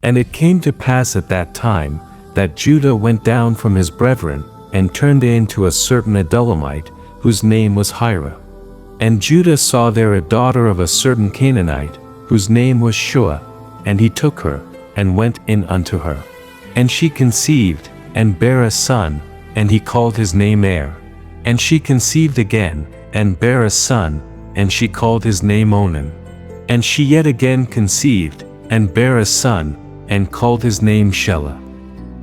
And it came to pass at that time, that Judah went down from his brethren, and turned in to a certain Adullamite, whose name was Hira. And Judah saw there a daughter of a certain Canaanite, whose name was Shua, and he took her, and went in unto her. And she conceived, and bare a son, and he called his name Er. And she conceived again, and bare a son, and she called his name Onan. And she yet again conceived, and bare a son, and called his name Shelah.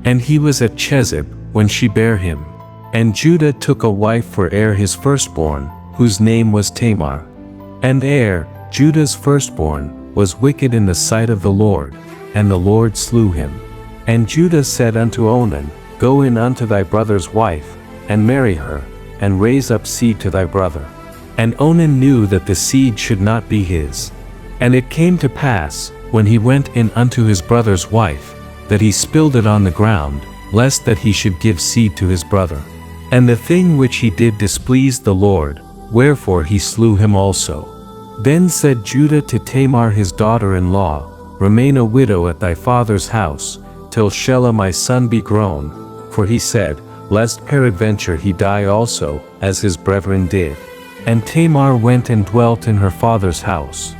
And he was at Chezib, when she bare him. And Judah took a wife for Er his firstborn, whose name was Tamar. And Er, Judah's firstborn, was wicked in the sight of the Lord, and the Lord slew him. And Judah said unto Onan, Go in unto thy brother's wife, and marry her, and raise up seed to thy brother. And Onan knew that the seed should not be his. And it came to pass, when he went in unto his brother's wife, that he spilled it on the ground, lest that he should give seed to his brother. And the thing which he did displeased the Lord, wherefore he slew him also. Then said Judah to Tamar his daughter-in-law, Remain a widow at thy father's house, till Shelah my son be grown. For he said, Lest peradventure he die also, as his brethren did. And Tamar went and dwelt in her father's house.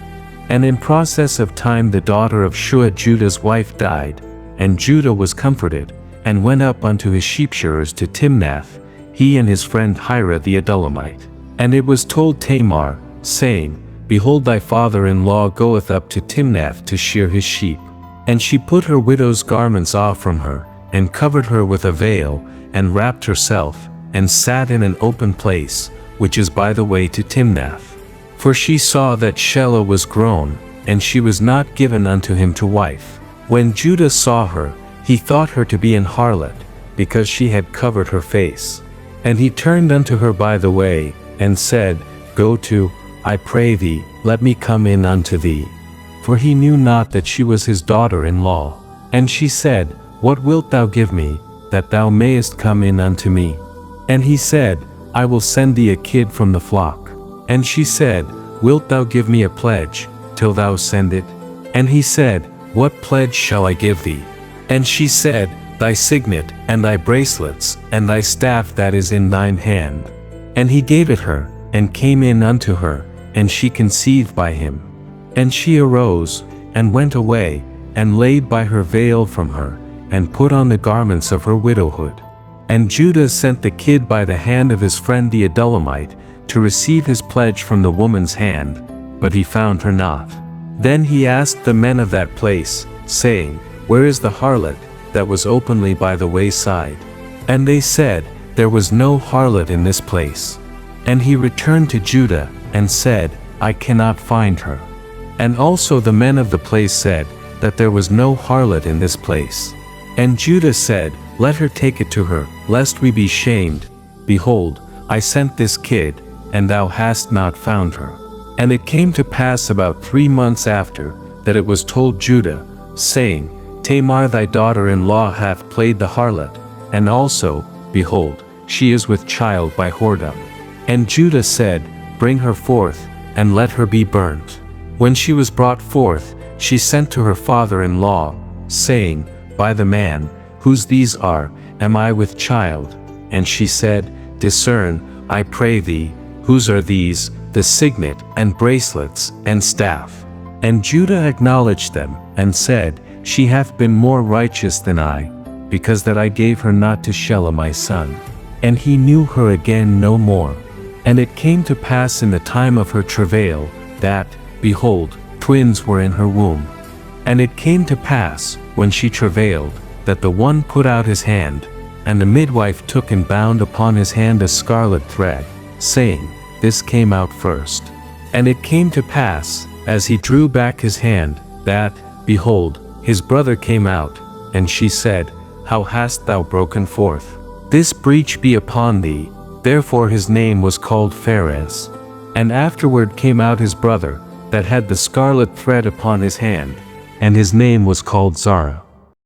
And in process of time the daughter of Shua Judah's wife died, and Judah was comforted, and went up unto his sheepshearers to Timnath, he and his friend Hira the Adullamite. And it was told Tamar, saying, Behold thy father-in-law goeth up to Timnath to shear his sheep. And she put her widow's garments off from her, and covered her with a veil, and wrapped herself, and sat in an open place, which is by the way to Timnath. For she saw that Shelah was grown, and she was not given unto him to wife. When Judah saw her, he thought her to be an harlot, because she had covered her face. And he turned unto her by the way, and said, Go to, I pray thee, let me come in unto thee. For he knew not that she was his daughter-in-law. And she said, What wilt thou give me, that thou mayest come in unto me? And he said, I will send thee a kid from the flock. And she said, Wilt thou give me a pledge, till thou send it? And he said, What pledge shall I give thee? And she said, Thy signet, and thy bracelets, and thy staff that is in thine hand. And he gave it her, and came in unto her, and she conceived by him. And she arose, and went away, and laid by her veil from her, and put on the garments of her widowhood. And Judah sent the kid by the hand of his friend the Adullamite, to receive his pledge from the woman's hand, but he found her not. Then he asked the men of that place, saying, Where is the harlot, that was openly by the wayside? And they said, There was no harlot in this place. And he returned to Judah, and said, I cannot find her. And also the men of the place said, that there was no harlot in this place. And Judah said, Let her take it to her, lest we be shamed. Behold, I sent this kid, and thou hast not found her. And it came to pass about 3 months after, that it was told Judah, saying, Tamar thy daughter-in-law hath played the harlot, and also, behold, she is with child by whoredom. And Judah said, Bring her forth, and let her be burnt. When she was brought forth, she sent to her father-in-law, saying, By the man, whose these are, am I with child? And she said, Discern, I pray thee, whose are these, the signet, and bracelets, and staff? And Judah acknowledged them, and said, She hath been more righteous than I, because that I gave her not to Shelah my son. And he knew her again no more. And it came to pass in the time of her travail, that, behold, twins were in her womb. And it came to pass, when she travailed, that the one put out his hand, and the midwife took and bound upon his hand a scarlet thread, saying, This came out first. And it came to pass, as he drew back his hand, that, behold, his brother came out, and she said, How hast thou broken forth? This breach be upon thee. Therefore his name was called Pharez. And afterward came out his brother, that had the scarlet thread upon his hand, and his name was called Zara.